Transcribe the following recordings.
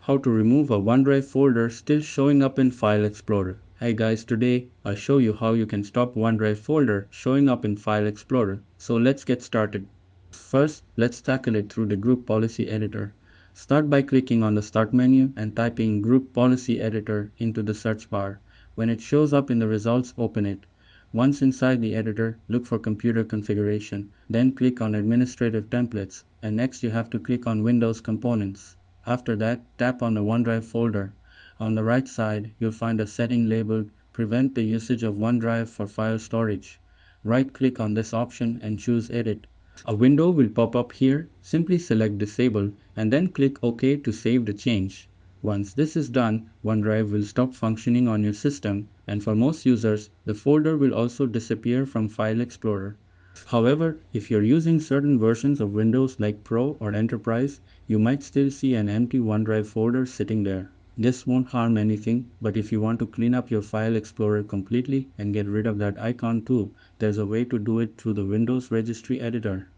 how to remove a OneDrive folder still showing up in File Explorer. Hey guys, today I'll show you how you can stop OneDrive folder showing up in File Explorer. So let's get started. First, let's tackle it through the Group Policy Editor. Start by clicking on the Start menu and typing Group Policy Editor into the search bar. When it shows up in the results, open it. Once inside the editor, look for Computer Configuration, then click on Administrative Templates, and next you have to click on Windows Components. After that, tap on the OneDrive folder. On the right side, you'll find a setting labeled Prevent the usage of OneDrive for file storage. Right-click on this option and choose Edit. A window will pop up here. Simply select Disable and then click OK to save the change. Once this is done, OneDrive will stop functioning on your system, and for most users, the folder will also disappear from File Explorer. However, if you're using certain versions of Windows like Pro or Enterprise, you might still see an empty OneDrive folder sitting there. This won't harm anything, but if you want to clean up your File Explorer completely and get rid of that icon too, there's a way to do it through the Windows Registry Editor.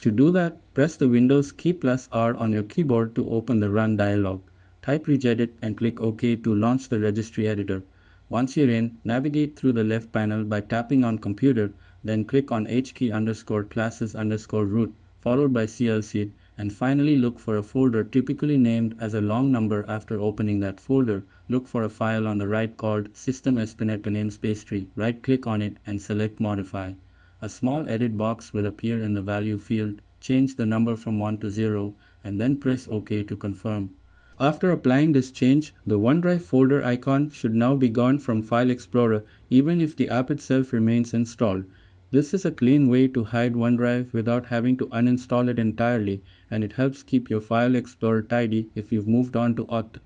To do that, press the Windows key plus R on your keyboard to open the Run dialog. Type regedit and click OK to launch the registry editor. Once you're in, navigate through the left panel by tapping on Computer, then click on hkey_classes_root, followed by CLC, and finally look for a folder typically named as a long number. After opening that folder, look for a file on the right called System Espineta namespace tree. Right-click on it and select Modify. A small edit box will appear in the value field. Change the number from 1 to 0 and then press OK to confirm. After applying this change, the OneDrive folder icon should now be gone from File Explorer even if the app itself remains installed. This is a clean way to hide OneDrive without having to uninstall it entirely, and it helps keep your File Explorer tidy if you've moved on to Auth.